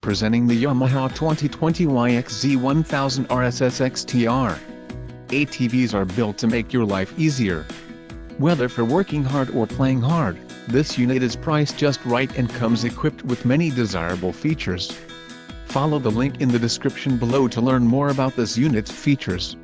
Presenting the Yamaha 2020 YXZ1000R XT-R. ATVs are built to make your life easier. Whether for working hard or playing hard, this unit is priced just right and comes equipped with many desirable features. Follow the link in the description below to learn more about this unit's features.